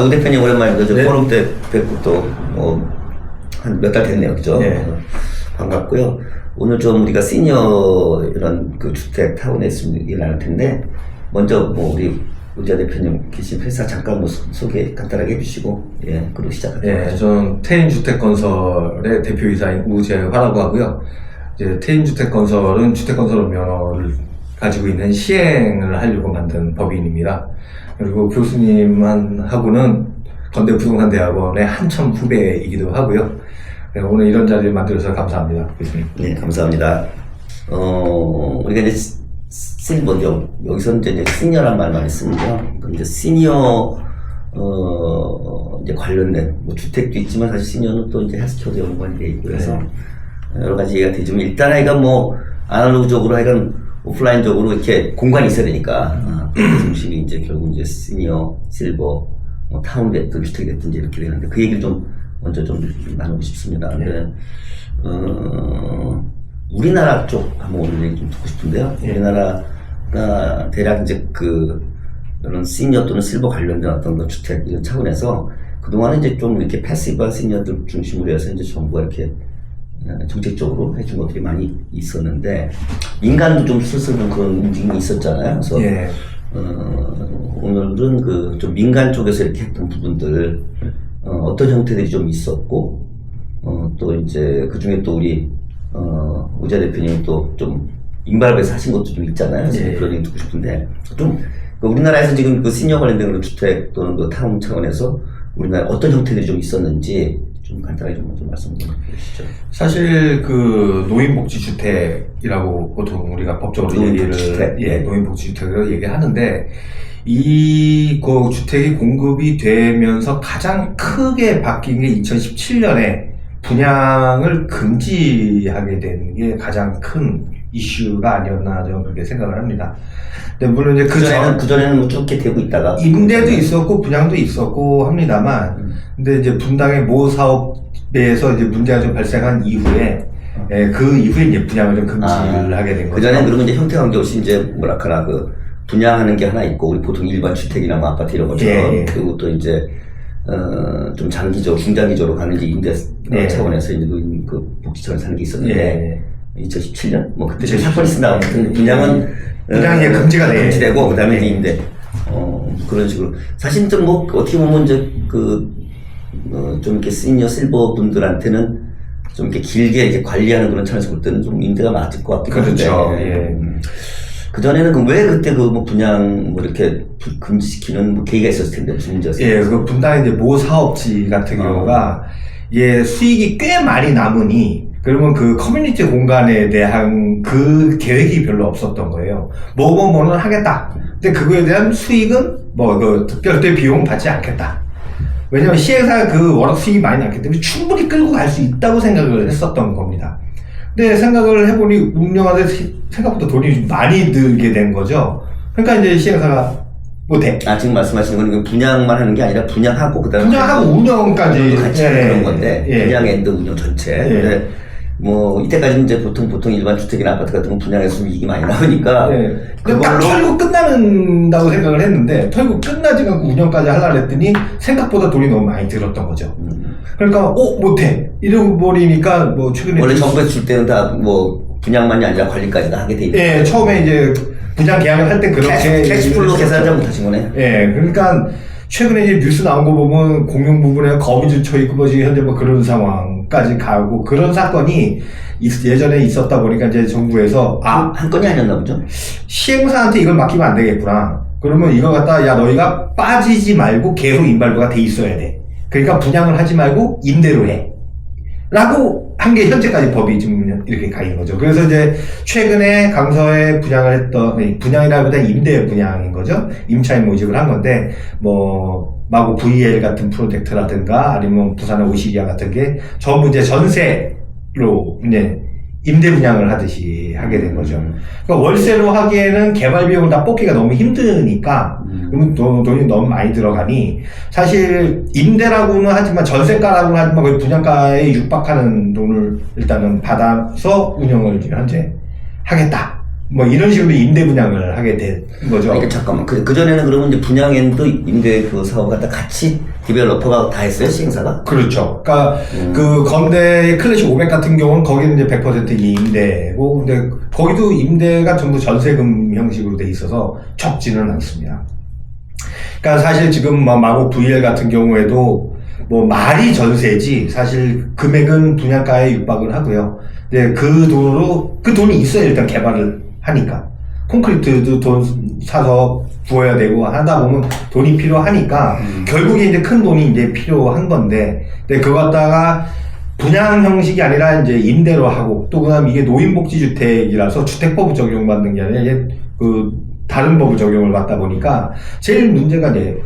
우 대표님 오랜만입니다. 저 네. 포럼 때 뵙고 또, 한 몇 달 됐네요. 그죠? 네. 반갑고요. 오늘 좀 우리가 시니어 이런 그 주택 타운에 얘기를 나눌 텐데, 먼저 뭐 우리 우재 대표님 계신 회사 잠깐 뭐 소개 간단하게 해주시고, 예, 그리고 시작할게요. 예, 저는 태인주택건설의 대표이사인 우재화라고 하고요. 이제 태인주택건설은 주택건설 면허를 가지고 있는 시행을 하려고 만든 법인입니다. 그리고 교수님하고는 건대부동산대학원의 한참 후배이기도 하고요. 네, 오늘 이런 자리를 만들어서 감사합니다, 교수님. 네, 감사합니다. 우리가 이제 먼저 여기서 이제 시니어란 말만 했습니다. 이제 시니어 이제 관련된 뭐 주택도 있지만 사실 시니어는 또 이제 헬스케어도 연관이 돼 있고 그래서 여러 가지 얘기가 되지만 일단 하여가 뭐 아날로그적으로 하여간 오프라인적으로 이렇게 공간이 있어야 되니까 그 중심이 이제 결국 이제 시니어, 실버, 뭐 타운 됐든 주택이 됐든 이렇게 되는데 그 얘기를 좀 먼저 좀 나누고 싶습니다. 근데 우리나라 쪽 한번 오늘 얘기 좀 듣고 싶은데요. 우리나라가 대략 이제 그 이런 시니어 또는 실버 관련된 어떤 그 주택 이런 차원에서 그동안은 이제 좀 이렇게 패시브한 시니어들 중심으로 해서 이제 정부가 이렇게 정책적으로 해준 것들이 많이 있었는데 민간도 좀 슬슬 좀 그런 움직임이 있었잖아요. 그래서 오늘은 그 좀 민간 쪽에서 이렇게 했던 부분들 어떤 형태들이 좀 있었고 또 이제 그 중에 또 우리 우재 대표님 또 좀 인발부에서 하신 것도 좀 있잖아요. 그래서 그런 얘기 듣고 싶은데 좀 우리나라에서 지금 그 시니어 관련된 그런 주택 또는 그 타운 차원에서 우리나라 어떤 형태들이 좀 있었는지 좀 간단하게 좀 먼저 말씀 좀 해주시죠. 사실 그 노인복지주택이라고 보통 우리가 법적으로 노인복지주택으로 얘기하는데 그 주택이 공급이 되면서 가장 크게 바뀐 게 2017년에 분양을 금지하게 된 게 가장 큰 이슈가 아니었나 저는 그렇게 생각을 합니다. 근데 물론 이제 그전에는 뭐 쭉 이렇게 되고 있다가 임대도 있었고 분양도 있었고 합니다만 근데 이제 분당의 모 사업에서 이제 문제가 좀 발생한 이후에 그 이후에 이제 분양을 좀 금지를 하게 된 거죠. 그전에 그러면 이제 형태가 관계없이 이제 뭐랄까나 그 분양하는 게 하나 있고 우리 보통 일반 주택이나 뭐 아파트 이런 것처럼 그리고 또 이제 좀 장기적으로 중장기적으로 가는 이제 임대 차원에서 이제 노인 그 복지처럼 사는 게 있었는데 2017년 뭐 그때 좀 사건이 있었나 아무튼 분양은 분양이 금지되고 그다음에 이제 임대 그런 식으로 사실 좀 뭐 어떻게 보면 이제 좀 이렇게 시니어 실버 분들한테는 좀 이렇게 길게 이제 관리하는 그런 차원에서 볼 때는 좀 임대가 맞을 것 같기도 한데. 그렇죠. 그전에는 왜 그때 뭐 분양 뭐 이렇게 금지시키는 뭐 계기가 있었을 텐데 무슨 문제였어요? 그 분당의 이제 모 사업지 같은 경우가 수익이 꽤 많이 남으니 그러면 그 커뮤니티 공간에 대한 그 계획이 별로 없었던 거예요. 뭐는 하겠다. 근데 그거에 대한 수익은 별도의 비용 받지 않겠다. 왜냐면 시행사가 워낙 수익이 많이 났기 때문에 충분히 끌고 갈 수 있다고 생각을 했었던 겁니다. 근데 생각을 해보니 운영하는데 생각보다 돈이 좀 많이 들게 된 거죠. 그러니까 이제 시행사가 못해. 지금 말씀하시는 건 분양만 하는 게 아니라 분양하고 그다음에 분양하고 운영까지 같이 하는 그런 건데 분양 앤드 운영 전체. 근데 뭐 이때까지 이제 보통 일반 주택이나 아파트 같은 건 분양해서 이익이 많이 나오니까 딱 털고 끝난다고 생각을 했는데 털고 끝나지 않고 운영까지 하려고 했더니 생각보다 돈이 너무 많이 들었던 거죠. 그러니까 못해 이러고 버리니까 뭐 최근에 원래 정부에서 줄 때는 다 뭐 분양만이 아니라 관리까지 다 하게 돼 있고 처음에 이제 분양 계약을 할 때 그렇게 캐시플로 계산하지 못하신 거네. 그러니까 최근에 이제 뉴스 나온 거 보면 공용 부분에 거미줄 쳐 있고 뭐지 현재 뭐 그런 상황까지 가고 그런 사건이 예전에 있었다 보니까 이제 정부에서 한 건이 아니었나 보죠. 시행사한테 이걸 맡기면 안 되겠구나. 그러면 이거 갖다 너희가 빠지지 말고 계속 임발부가 돼 있어야 돼. 그러니까 분양을 하지 말고 임대로 해. 라고 한 게 현재까지 법이 지금 이렇게 가 있는 거죠. 그래서 이제 최근에 강서에 분양을 했던, 분양이라기보다 임대 분양인 거죠. 임차인 모집을 한 건데, 마고 VL 같은 프로젝트라든가 아니면 부산의 오시리아 같은 게 전부 이제 전세로 이제 임대 분양을 하듯이 하게 된 거죠. 그러니까 월세로 하기에는 개발 비용을 다 뽑기가 너무 힘드니까 그러면 돈이 너무 많이 들어가니 사실 임대라고는 하지만 전세가라고는 하지만 거의 분양가에 육박하는 돈을 일단은 받아서 운영을 현재 하겠다. 뭐 이런 식으로 임대 분양을 하게 된 거죠. 그러니까 잠깐만. 그전에는 그러면 이제 분양엔도 임대 그 사업 갖다 같이 디벨로퍼가 다 했어요, 시행사가? 그렇죠. 그러니까 그 건대 클래식 500 같은 경우는 거기는 이제 100% 임대고, 근데 거기도 임대가 전부 전세금 형식으로 돼 있어서 적지는 않습니다. 그러니까 사실 지금 마곡 VL 같은 경우에도 뭐 말이 전세지 사실 금액은 분양가에 육박을 하고요. 근데 그 돈으로 그 돈이 있어야 일단 개발을 하니까 콘크리트도 돈 사서 부어야 되고 하다 보면 돈이 필요하니까 결국에 이제 큰 돈이 이제 필요한 건데, 근데 그거 갖다가 분양 형식이 아니라 이제 임대로 하고, 또 그다음 이게 노인복지주택이라서 주택법을 적용받는 게 아니라 이제 그 다른 법을 적용을 받다 보니까 제일 문제가 이제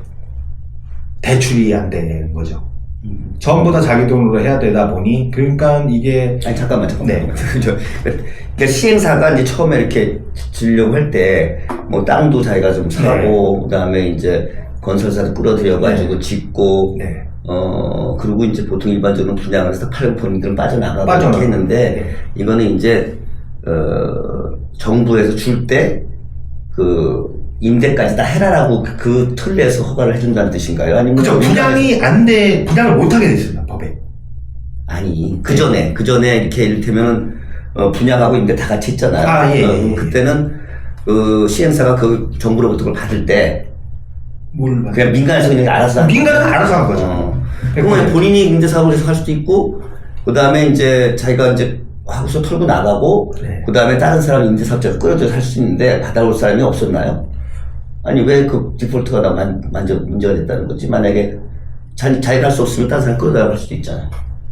대출이 안 되는 거죠. 전부 다 자기 돈으로 해야 되다 보니, 그러니까 이게. 아니, 잠깐만. 네. 그러니까 시행사가 이제 처음에 이렇게 지려고 할 때, 뭐, 땅도 자기가 좀 사고, 그 다음에 이제 건설사도 끌어들여가지고 짓고, 네. 그리고 이제 보통 일반적으로 분양을 해서 팔는 본인들은 빠져나가고 이렇게 했는데, 네. 이거는 이제, 정부에서 줄 때, 임대까지 다 해라라고 그 틀 내에서 허가를 해준다는 뜻인가요? 아니면 그죠. 분양이 안 돼, 분양을 못 하게 됐습니다, 법에. 아니, 그 전에 이렇게 이를테면, 분양하고 임대 다 같이 했잖아요. 아, 예. 그때는, 시행사가 그 정부로부터 그걸 받을 때, 뭘 받 그냥 민간에서 그냥 알아서 민간은 알아서 한 거죠. 그러면 본인이 임대사업을 해서 할 수도 있고, 그 다음에 이제 자기가 이제 하고서 털고 나가고, 네. 그 다음에 다른 사람 임대사업자가 끌어들여서 할 수 있는데, 받아올 사람이 없었나요? 아니, 왜 그 디폴트가 먼저 문제가 됐다는 거지? 만약에 자기가 할 수 없으면 다른 사람 끌어들여갈 수도 있잖아요.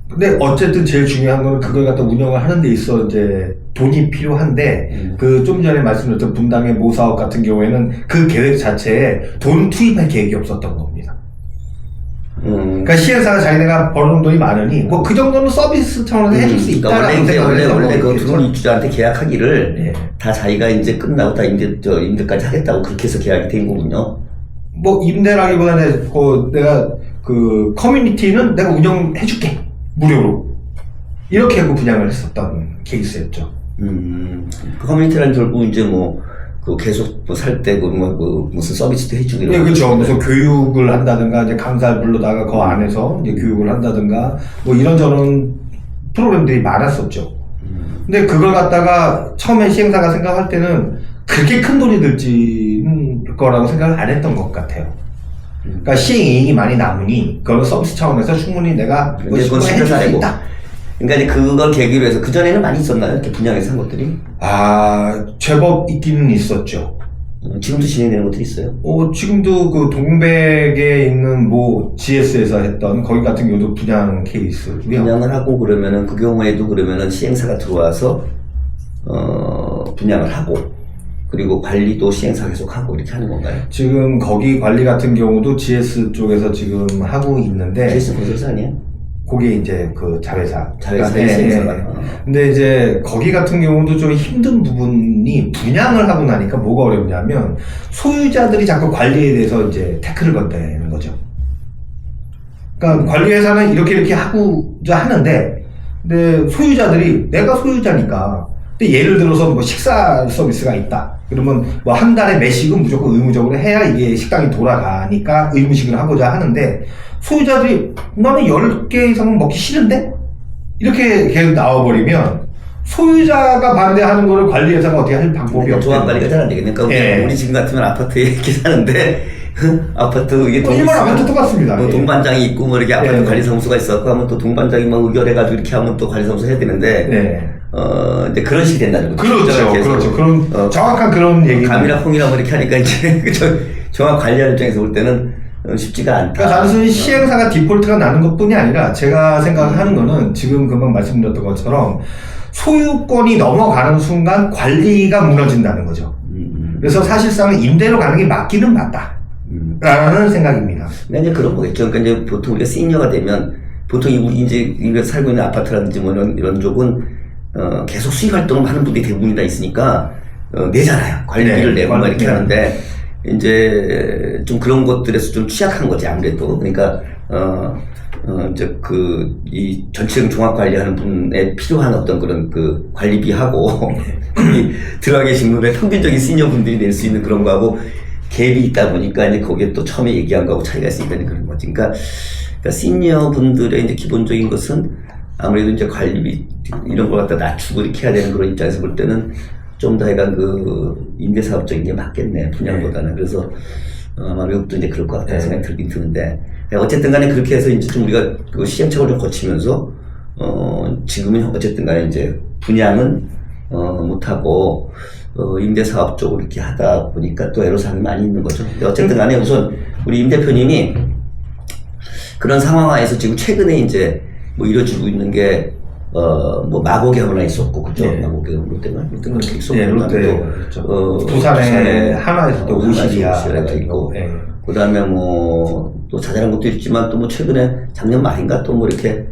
근데 어쨌든 제일 중요한 거는 그걸 갖다 운영을 하는 데 있어 이제 돈이 필요한데, 그 좀 전에 말씀드렸던 분당의 모사업 같은 경우에는 그 계획 자체에 돈 투입할 계획이 없었던 겁니다. 그러니까 시행사가 자기네가 버는 돈이 많으니 뭐 그 정도는 서비스 차원에서 해줄 수 있다라고 생각을 했던 원래 그 거겠죠. 들어온 입주자한테 계약하기를 예. 다 자기가 이제 끝나고 다 임대까지 하겠다고 그렇게 해서 계약이 된 거군요. 뭐 임대라기보다는 내가 그 커뮤니티는 내가 운영해줄게 무료로 이렇게 하고 분양을 했었던 케이스였죠. 그 커뮤니티라는 결국 이제 계속 살 때 무슨 서비스도 해주고 이런. 네, 그렇죠. 무슨 교육을 한다든가 이제 강사를 불러다가 그 안에서 이제 교육을 한다든가 뭐 이런저런 프로그램들이 많았었죠. 근데 그걸 갖다가 처음에 시행사가 생각할 때는 그렇게 큰 돈이 들지는 거라고 생각을 안 했던 것 같아요. 그러니까 시행이익이 많이 남으니 그걸 서비스 차원에서 충분히 내가 이제 그건 해줄 수 아니고. 있다. 그러니까 이제 그걸 계기로 해서 그전에는 많이 있었나요? 이렇게 분양해서 한 것들이? 제법 있기는 있었죠. 지금도 진행되는 것들이 있어요? 지금도 그 동백에 있는 뭐 GS에서 했던 거기 같은 경우도 분양 케이스고요. 분양을 하고 그러면은 그 경우에도 그러면은 시행사가 들어와서 분양을 하고 그리고 관리도 시행사가 계속 하고 이렇게 하는 건가요? 지금 거기 관리 같은 경우도 GS 쪽에서 지금 하고 있는데 GS 건설사 아니에요? 그게 이제 그 자회사. 시행사가. 근데 이제 거기 같은 경우도 좀 힘든 부분이 분양을 하고 나니까 뭐가 어렵냐면 소유자들이 자꾸 관리에 대해서 이제 태클을 건다는 거죠. 그러니까 관리회사는 이렇게 하고자 하는데, 근데 소유자들이 내가 소유자니까. 근데 예를 들어서 뭐 식사 서비스가 있다. 그러면 뭐 한 달에 매식은 무조건 의무적으로 해야 이게 식당이 돌아가니까 의무식을 하고자 하는데, 소유자들이 나는 10개 이상은 먹기 싫은데? 이렇게 계속 나와버리면 소유자가 반대하는 거를 관리회사가 어떻게 할 방법이 없어요. 조합 관리가 잘 안 되겠네. 그러니까 예. 우리 지금 같으면 아파트에 이렇게 사는데 아파트 이게 일반 아파트 똑같습니다. 동반장이 있고 뭐 이렇게 아파트 예. 관리사무소가 있었고 하면 또 동반장이 막 의결해가지고 이렇게 하면 또 관리사무소 해야 되는데 네. 이제 그런 식이 된다는 거죠. 그렇죠. 그런 정확한 그런 얘기. 감이랑 콩이랑 뭐 이렇게 하니까 이제 정확 관리하는 입장에서 볼 때는 쉽지가 않다. 그러니까 단순히 시행사가 디폴트가 나는 것뿐이 아니라 제가 생각하는 거는 지금 금방 말씀드렸던 것처럼 소유권이 넘어가는 순간 관리가 무너진다는 거죠. 그래서 사실상 임대로 가는 게 맞기는 맞다. 라는 생각입니다. 근데 이제 그런 거겠죠. 그러니까 이제 보통 우리가 시니어가 되면 보통 우리 이제 우리가 살고 있는 아파트라든지 뭐 이런 쪽은 계속 수익 활동을 하는 분들이 대부분이 다 있으니까 내잖아요. 관리비를 내고 막 이렇게 하는데 이제 좀 그런 것들에서 좀 취약한 거지 아무래도. 그러니까 이제 이 전체적인 종합 관리하는 분에 필요한 어떤 그런 관리비하고, 거기 들어가 계신 분의 평균적인 시니어 분들이 낼 수 있는 그런 거하고 갭이 있다 보니까 이제 거기에 또 처음에 얘기한 거하고 차이가 있으니까 그런 거지. 그러니까 시니어 분들의 이제 기본적인 것은 아무래도 이제 관리비 이런 걸 갖다 낮추고 이렇게 해야 되는 그런 입장에서 볼 때는 좀 더 약간 임대사업적인 게 맞겠네, 분양보다는. 그래서 아마 외국도 이제 그럴 것 같다는 생각이 들긴 드는데, 어쨌든 간에 그렇게 해서 이제 좀 우리가 시행착오를 좀 거치면서, 지금은 어쨌든 간에 이제 분양은, 못하고, 임대사업 쪽으로 이렇게 하다 보니까 또 애로사항이 많이 있는 거죠. 근데 어쨌든 간에 우선 우리 임 대표님이 그런 상황하에서 지금 최근에 이제 이루어지고 있는 게, 마곡에 하나 있었고, 그죠? 네. 마곡에 롯데가 이렇게 있었고, 네, 롯데. 그렇죠. 부산에 하나에서 또 50이야 있고, 네. 그 다음에 또 자잘한 것도 있지만 또 최근에 작년 말인가 또 이렇게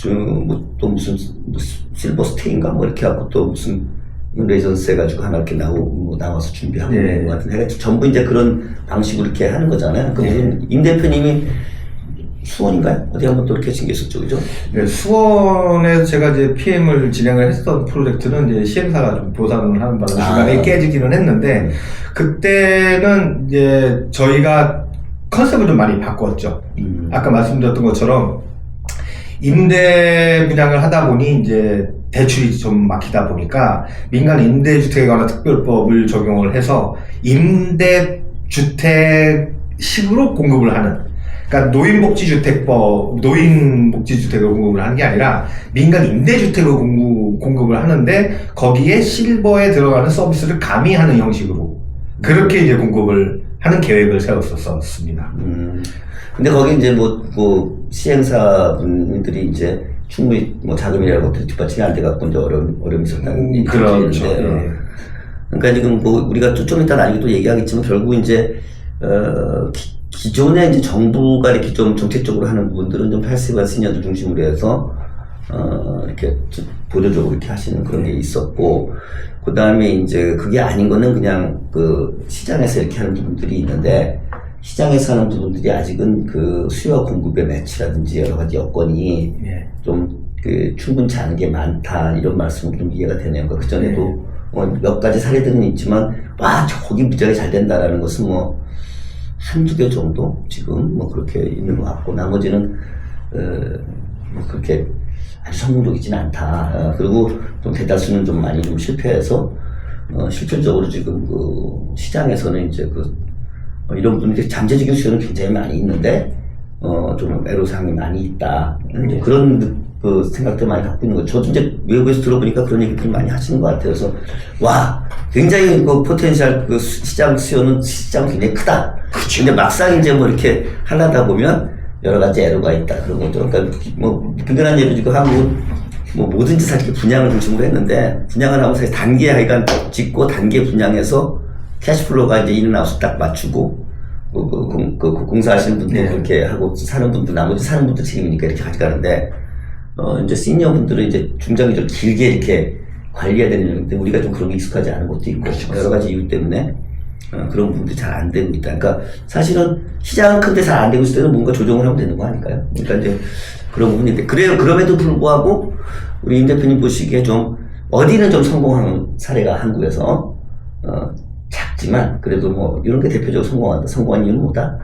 또 무슨 실버스테인가 이렇게 하고 또 무슨 레전스 해가지고 하나 이렇게 나와서 준비하고 네. 뭐 같은 해가지고 전부 이제 그런 방식으로 이렇게 하는 거잖아요. 그럼 임 대표님이 수원인가요? 어디 한번 또 이렇게 생겼었죠, 그죠? 네, 수원에서 제가 이제 PM을 진행을 했던 프로젝트는 이제 시행사가 좀 보상을 하는 바람에 중간에 깨지기는 했는데, 그때는 이제 저희가 컨셉을 좀 많이 바꿨죠. 아까 말씀드렸던 것처럼, 임대 분양을 하다 보니 이제 대출이 좀 막히다 보니까 민간 임대주택에 관한 특별법을 적용을 해서 임대주택식으로 공급을 하는, 그러니까 노인복지주택을 공급을 하는 게 아니라 민간 임대주택을 공급을 하는데 거기에 실버에 들어가는 서비스를 가미하는 형식으로 그렇게 이제 공급을 하는 계획을 세웠었습니다. 근데 거기 이제 시행사분들이 이제 충분히 자금이라는 것들이 뒷받침이 안 돼갖고 이제 어려움이 있었다는 얘기가 그렇죠. 들리는데, 그러니까 지금 우리가 좀 이따 나중에 또 얘기하겠지만 결국 이제 기존에 이제 정부가 이렇게 좀 정책적으로 하는 부분들은 좀 80과 시니어들 중심으로 해서 이렇게 보조적으로 이렇게 하시는 그런 게 있었고, 그 다음에 이제 그게 아닌 거는 그냥 시장에서 이렇게 하는 부분들이 있는데, 시장에서 하는 부분들이 아직은 수요와 공급의 매치라든지 여러 가지 여건이 좀 충분치 않은 게 많다, 이런 말씀으로 좀 이해가 되네요. 그 전에도 몇 가지 사례들은 있지만, 저기 무지하게 잘 된다라는 것은 한두 개 정도 지금 그렇게 있는 것 같고, 나머지는 그렇게 아주 성공적이지는 않다. 그리고 좀 대다수는 좀 많이 좀 실패해서 실질적으로 지금 시장에서는 이제 이런 분들이 잠재적인 수요는 굉장히 많이 있는데 좀 애로사항이 많이 있다. 이제 그런 생각들 많이 갖고 있는 거죠. 저도 이제 외국에서 들어보니까 그런 얘기들 많이 하시는 것 같아요. 그래서 굉장히 포텐셜 시장 수요는 굉장히 크다. 그쵸. 근데 막상 이제 이렇게 하려다 보면 여러 가지 애로가 있다, 그런 것들. 그러니까 불편한 예로 지금 한국은 뭐든지 사실 분양을 중심으로 했는데, 분양을 하면 사실 단기에 하여간 짓고 단기에 분양해서 캐시플로우가 이제 인앤아웃을 딱 맞추고, 공사하시는 분들 그렇게 하고 사는 분들, 나머지 사는 분들 책임이니까 이렇게 가져가는데, 이제 시니어 분들은 이제 중장기적으로 길게 이렇게 관리해야 되는 일인데, 우리가 좀 그런 게 익숙하지 않은 것도 있고, 여러 가지 이유 때문에 그런 부분들이 잘 안 되고 있다. 그러니까 사실은 시장은 큰데 잘 안 되고 있을 때는 뭔가 조정을 하면 되는 거 아닐까요? 그러니까 이제 그런 부분인데, 그럼에도 불구하고 우리 임 대표님 보시기에 좀 어디는 좀 성공하는 사례가 한국에서 작지만 그래도 이런 게 대표적으로 성공한 이유는 뭐다?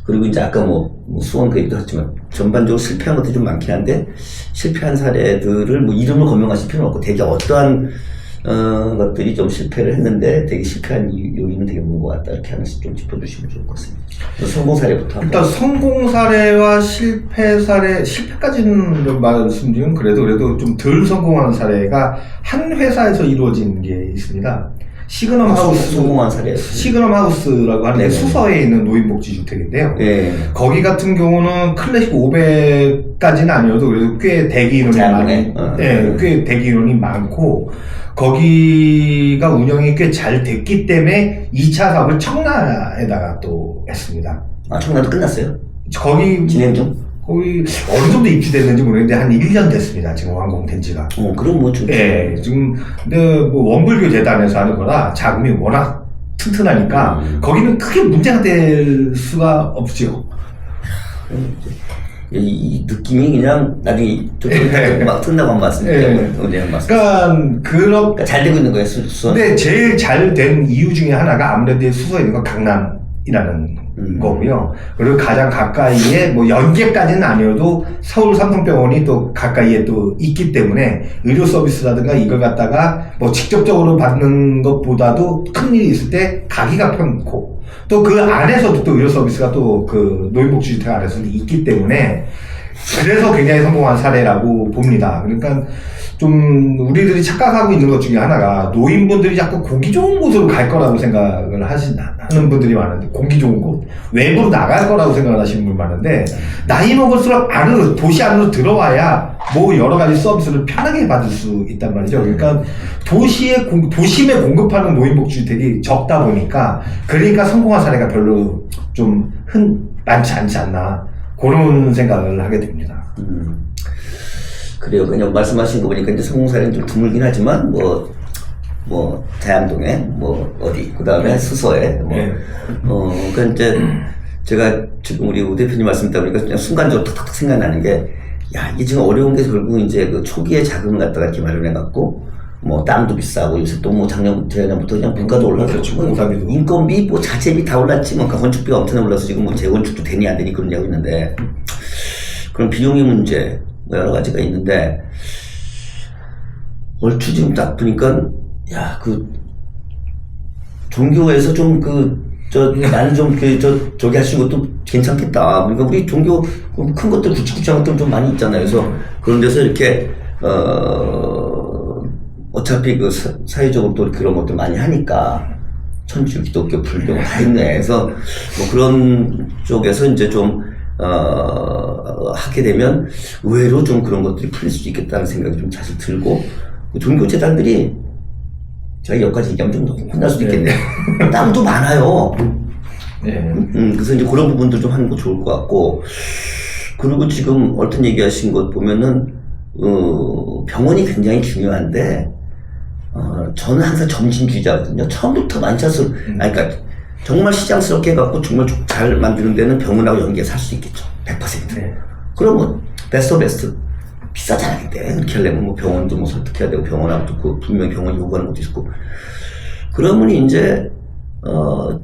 그리고 이제 아까 수원 그 얘기도 했지만 전반적으로 실패한 것들이 좀 많긴 한데, 실패한 사례들을 이름을 거명하실 필요는 없고, 되게 어떠한 것들이 좀 실패를 했는데 되게 실패한 요인은 되게 뭔 것 같다, 이렇게 하나씩 좀 짚어주시면 좋을 것 같습니다. 성공 사례부터 일단 성공 사례와 실패 사례, 실패까지는 말씀드리면 그래도 좀 덜 성공하는 사례가 한 회사에서 이루어진 게 있습니다. 시그넘 하우스. 성공한 사례. 시그넘 하우스라고 하는 게 수서에 있는 노인복지주택인데요. 네. 거기 같은 경우는 클래식 500까지는 아니어도 그래도 꽤 대기 인원이 꽤 대기 인원이 많고, 거기가 운영이 꽤 잘 됐기 때문에 2차 사업을 청라에다가 또 했습니다. 청라도 끝났어요? 거기 진행 중? 거기 어느 정도 입주됐는지 모르겠는데 한 1년 됐습니다. 지금 완공된 지가. 그럼 좋죠. 지금 근데 원불교 재단에서 하는 거라 자금이 워낙 튼튼하니까 거기는 크게 문제가 될 수가 없죠. 이 느낌이 그냥 나중에 막 끝나고 한 말씀드려요. 그러니까 잘 되고 있는 거예요, 수서. 근데 제일 잘 된 이유 중에 하나가 아무래도 수서에 있는 건 강남이라는 거고요. 그리고 가장 가까이에 뭐 연계까지는 아니어도 서울 삼성병원이 또 가까이에 또 있기 때문에 의료 서비스라든가 이걸 갖다가 뭐 직접적으로 받는 것보다도 큰 일이 있을 때 가기가 편고 또 그 안에서도 또 의료 서비스가 또 그 노인복지주택 안에서도 있기 때문에 그래서 굉장히 성공한 사례라고 봅니다. 그러니까 좀 우리들이 착각하고 있는 것 중에 하나가 노인분들이 자꾸 공기 좋은 곳으로 갈 거라고 생각을 하는 분들이 많은데 공기 좋은 곳 외부로 나갈 거라고 생각을 하시는 분 많은데 나이 먹을수록 안으로 도시 안으로 들어와야 뭐 여러 가지 서비스를 편하게 받을 수 있단 말이죠. 그러니까 도심에 공급하는 노인복지주택이 적다 보니까 그러니까 성공한 사례가 별로 좀 많지 않지 않나 그런 생각을 하게 됩니다. 그래요. 그냥 말씀하신 거 보니까 이제 성공 사례는 좀 드물긴 하지만 뭐 대암동에 어디 그 다음에 수서에 그러니까 이제 제가 지금 우리 우 대표님 말씀 듣다 보니까 그냥 순간적으로 탁탁 생각나는 게 이게 지금 어려운 게 결국 이제 그 초기에 자금을 갖다가 이렇게 마련해 갖고 뭐 땅도 비싸고 요새 또 뭐 재작년부터 그냥 물가도 올라서 인건비 뭐 자재비 다 올랐지 뭐 건축비가 엄청나게 올라서 지금 뭐 재건축도 되니 안 되니 그런 얘기하고 있는데 그런 비용의 문제 뭐 여러 가지가 있는데 얼추 지금 딱 보니까 종교에서 좀 나는 좀 저기 하시는 것도 괜찮겠다. 그러니까 우리 종교 큰 것들 구치구치한 것들 좀 많이 있잖아요. 그래서 그런 데서 이렇게 어차피 그 사회적으로 또 그런 것들 많이 하니까 천주, 기독교, 불교 다 있네. 그래서 뭐 그런 쪽에서 이제 좀 하게 되면 의외로 좀 그런 것들이 풀릴 수도 있겠다는 생각이 좀 사실 들고 종교 재단들이 저희 여기까지 얘기하면 좀 혼날 수도 있겠네요. 땅도 많아요. 그래서 이제 그런 부분들 좀 하는 거 좋을 것 같고 그리고 지금 얼핏 얘기하신 것 보면은 병원이 굉장히 중요한데 저는 항상 점진주의자거든요. 처음부터 만차서 그러니까 정말 시장스럽게 해갖고 정말 잘 만드는 데는 병원하고 연계해서 할 수 있겠죠. 100%. 그러면 베스트 비싸잖아요. 그때 그렇게 하려면 뭐 병원도 뭐 설득해야 되고 병원하고 또 분명히 병원이 요구하는 것도 있고 그러면 이제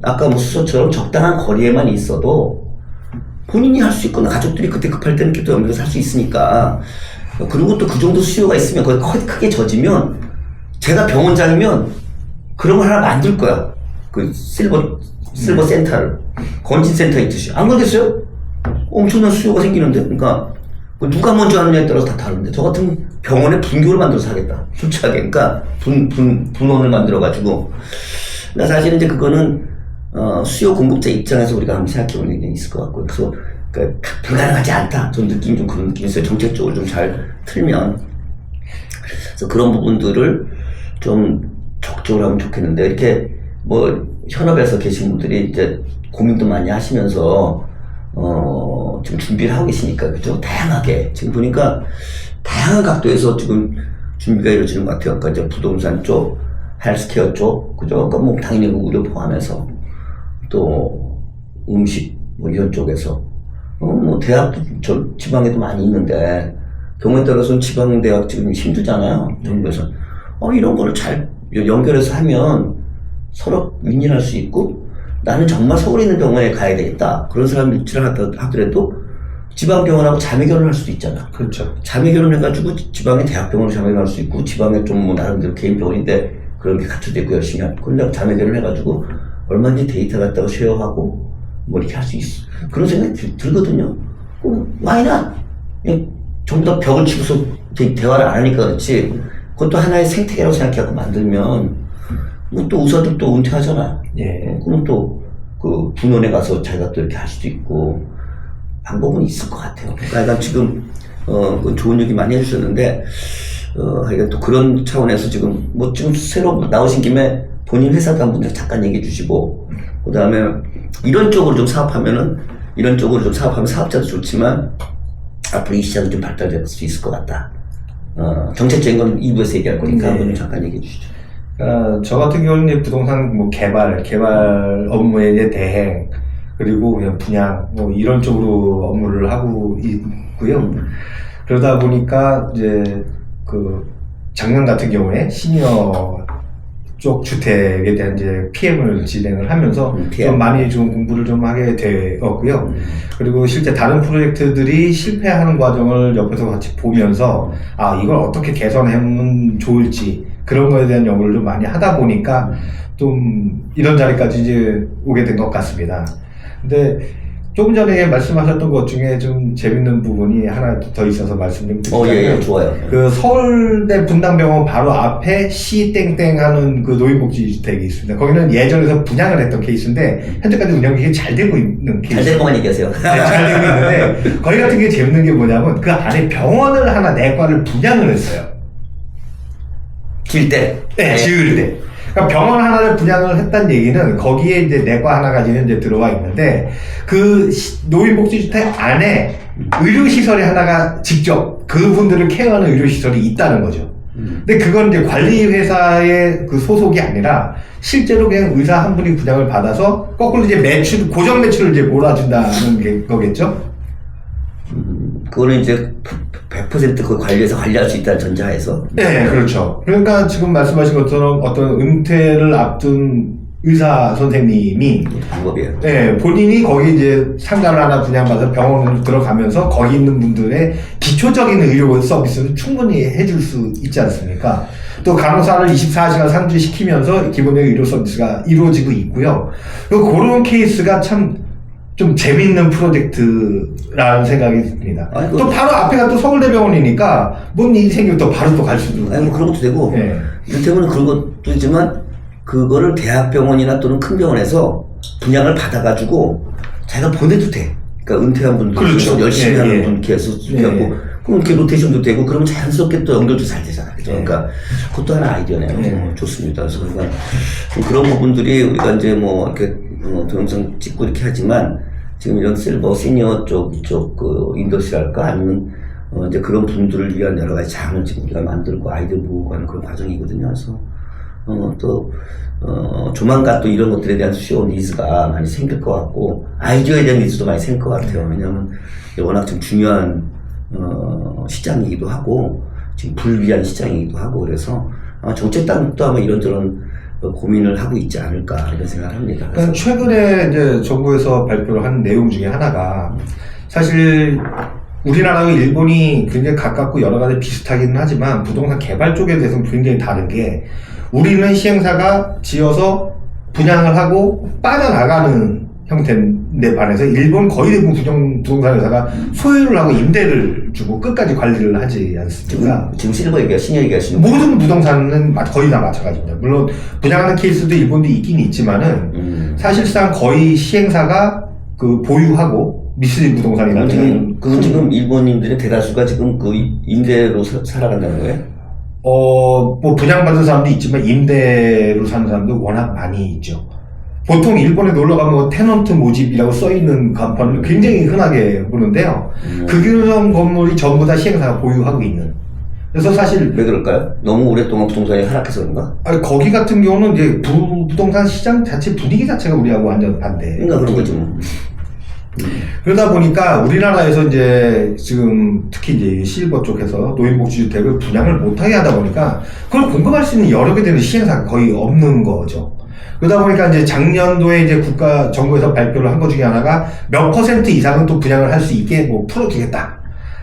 아까 뭐 수소처럼 적당한 거리에만 있어도 본인이 할 수 있거나 가족들이 그때 급할 때는 이렇게 또 연결해서 할 수 있으니까 그리고 또 그 정도 수요가 있으면 거기 크게 젖으면 제가 병원장이면 그런 걸 하나 만들 거야. 그 실버 센터를 건진센터 있듯이 안 그러겠어요? 엄청난 수요가 생기는데 그러니까 누가 먼저 하느냐에 따라서 다 다른데 저 같은 병원에 분교를 만들어서 하겠다. 솔직하게 그러니까 분원을 만들어가지고 그러니까 사실은 이제 그거는 수요 공급자 입장에서 우리가 한번 생각해보는 게 있을 것 같고요. 그래서 그러니까 불가능하지 않다. 전 느낌 좀 그런 느낌이 있어요. 정책적으로 좀 잘 틀면 그래서 그런 부분들을 좀 적극적으로 하면 좋겠는데 이렇게 뭐 현업에서 계신 분들이 이제 고민도 많이 하시면서 지금 준비를 하고 계시니까 그죠? 다양하게 지금 보니까 다양한 각도에서 지금 준비가 이루어지는 것 같아요. 그러니까 이제 부동산 쪽, 헬스케어 쪽, 그죠? 그러니까 뭐 당연히 의료 포함해서 또 음식 뭐 이런 쪽에서 뭐 대학도 지방에도 많이 있는데 경우에 따라서는 지방 대학 지금 힘들잖아요. 정부에서 이런 거를 잘 연결해서 하면 서로 윈윈할 수 있고 나는 정말 서울에 있는 병원에 가야 되겠다. 그런 사람 입지를 하더라도 지방 병원하고 자매 결혼할 수도 있잖아. 그렇죠. 자매 결혼해가지고 지방의 대학병원으로 자매 결혼할 수 있고 지방에 좀 뭐 나름대로 개인 병원인데 그런 게 갖춰져 있고 열심히 하고 그런데 자매 결혼해가지고 얼마든지 데이터 갖다가 쉐어하고 뭐 이렇게 할 수 있어. 그런 생각이 들거든요. Why not? 전부 다 벽을 치고서 대화를 안 하니까 그렇지. 그것도 하나의 생태계라고 생각해갖고 만들면 또 의사들 또 은퇴하잖아. 그러면 또 그 분원에 가서 자기가 또 이렇게 할 수도 있고 방법은 있을 것 같아요. 그러니까 지금 좋은 얘기 많이 해주셨는데 하여간 또 그런 차원에서 지금 뭐 지금 새로 나오신 김에 본인 회사도 한번 잠깐 얘기해 주시고 그 다음에 이런 쪽으로 좀 사업하면 사업자도 좋지만 앞으로 이 시장이 좀 발달될 수 있을 것 같다. 정책적인 건 2부에서 얘기할 거니까 한번 잠깐 얘기해 주시죠. 저 같은 경우는 부동산 뭐 개발 업무에 대해 그리고 그냥 분양 뭐 이런 쪽으로 업무를 하고 있고요. 그러다 보니까 이제 그 작년 같은 경우에 시니어 쪽 주택에 대한 이제 PM을 진행을 하면서 PM. 좀 많이 좀 공부를 좀 하게 되었고요. 그리고 실제 다른 프로젝트들이 실패하는 과정을 옆에서 같이 보면서 아 이걸 어떻게 개선하면 좋을지 그런 거에 대한 연구를 좀 많이 하다 보니까 좀 이런 자리까지 이제 오게 된 것 같습니다. 근데 조금 전에 말씀하셨던 것 중에 좀 재밌는 부분이 하나 더 있어서 말씀 좀 드리자면 예, 좋아요. 그 서울대 분당병원 바로 앞에 시땡땡 하는 그 노인복지주택이 있습니다. 거기는 예전에서 분양을 했던 케이스인데 현재까지 운영이 잘 되고 있는 케이스. 잘 될 것만 얘기하세요. 네, 잘 되고 있는데 거기 같은 게 재밌는 게 뭐냐면 그 안에 병원을 하나 내과를 분양을 했어요. 질 때. 네, 지을 때. 그러니까 병원 하나를 분양을 했다는 얘기는 거기에 이제 내과 하나가 이제 들어와 있는데 그 노인복지주택 안에 의료시설이 하나가 직접 그분들을 케어하는 의료시설이 있다는 거죠. 근데 그건 이제 관리회사의 그 소속이 아니라 실제로 그냥 의사 한 분이 분양을 받아서 거꾸로 이제 매출, 고정 매출을 이제 몰아준다는 게 거겠죠? 그거는 이제 100% 그 관리해서 관리할 수 있다는 전제하에서. 네, 그렇죠. 그러니까 지금 말씀하신 것처럼 어떤 은퇴를 앞둔 의사 선생님이 방법이에요. 네, 본인이 거기 이제 상가를 하나 분양받아서 병원으로 들어가면서 거기 있는 분들의 기초적인 의료 서비스를 충분히 해줄 수 있지 않습니까? 또 간호사를 24시간 상주시키면서 기본적인 의료 서비스가 이루어지고 있고요. 그런 케이스가 참 좀 재밌는 프로젝트라는 생각이 듭니다. 아니, 또 바로 앞에가 또 서울대병원이니까 뭔 일이 생기면 또 바로 또 갈 수도 있고. 아니, 뭐 그런 것도 되고, 네. 이를테면 그런 것도 있지만, 그거를 대학병원이나 또는 큰 병원에서 분양을 받아가지고, 자기가 보내도 돼. 그러니까 은퇴한 분들, 그렇죠. 열심히 예, 하는 예. 분 계속 예, 하고, 예. 그럼 이렇게 로테이션도 되고, 그러면 자연스럽게 또 연결도 잘 되잖아. 그죠? 예. 그러니까, 그것도 하나 아이디어네요. 예. 좋습니다. 그래서 그러니까, 좀 그런 부분들이 우리가 이제 뭐, 이렇게, 동영상 찍고 이렇게 하지만, 지금 이런 실버 시니어 이쪽 그 인더스트리랄까 아니면 이제 그런 분들을 위한 여러 가지 장을 지금 우리가 만들고 아이디어 모으고 하는 그런 과정이거든요. 그래서 또 조만간 또 이런 것들에 대한 수요 니즈가 많이 생길 것 같고 아이디어에 대한 니즈도 많이 생길 것 같아요. 왜냐하면 워낙 좀 중요한 시장이기도 하고 지금 불리한 시장이기도 하고 그래서 정책 당국도 아마 이런저런 고민을 하고 있지 않을까 이런 생각을 합니다. 그러니까 최근에 이제 정부에서 발표를 한 내용 중에 하나가 사실 우리나라와 일본이 굉장히 가깝고 여러 가지 비슷하기는 하지만 부동산 개발 쪽에 대해서는 굉장히 다른 게 우리는 시행사가 지어서 분양을 하고 빠져나가는 형태인데 반해서 일본 거의 대부분 부동산 회사가 소유를 하고 임대를 주고 끝까지 관리를 하지 않습니까? 지금 실버 얘기가 시니어 얘기하시는 거예요? 모든 부동산은 거의 다 마찬가지입니다. 물론 분양하는 케이스도 일본도 있긴 있지만은 사실상 거의 시행사가 그 보유하고 미쓰리 부동산이라는 그건 지금 일본인들의 대다수가 지금 그 임대로 살아간다는 거예요? 뭐 분양받은 사람도 있지만 임대로 사는 사람도 워낙 많이 있죠. 보통 일본에 놀러 가면 테넌트 모집이라고 써있는 간판을 굉장히 흔하게 보는데요. 그런 건물이 전부 다 시행사가 보유하고 있는. 그래서 사실 왜 그럴까요? 너무 오랫동안 부동산이 하락해서 그런가? 아니, 거기 같은 경우는 이제 부동산 시장 자체 분위기 자체가 우리하고 완전 반대. 그러니까 그런 거지 뭐. 그러다 보니까 우리나라에서 이제 지금 특히 이제 실버 쪽에서 노인복지주택을 분양을 못하게 하다 보니까 그걸 공급할 수 있는 여러 개 되는 시행사가 거의 없는 거죠. 그러다 보니까 이제 작년도에 이제 정부에서 발표를 한 것 중에 하나가 몇 % 이상은 또 분양을 할 수 있게 뭐 풀어주겠다.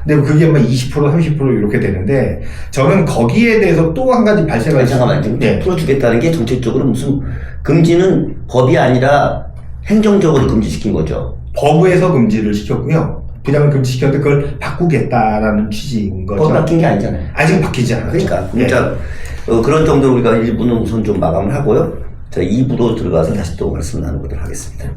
근데 그게 막 20%, 30% 이렇게 되는데 저는 거기에 대해서 또 한 가지 발생할 잠깐만, 지금 네. 풀어주겠다는 게 정책적으로 무슨 금지는 법이 아니라 행정적으로 금지시킨 거죠. 법에서 금지를 시켰고요. 분양을 금지시켰는데 그걸 바꾸겠다라는 취지인 거죠. 법 바뀐 게 아니잖아요. 아직 바뀌지 않았죠. 그러니까, 네. 진짜 그런 정도로 우리가 1부는 우선 좀 마감을 하고요. 자, 2부로 들어가서 다시 또 말씀 나눠보도록 하겠습니다.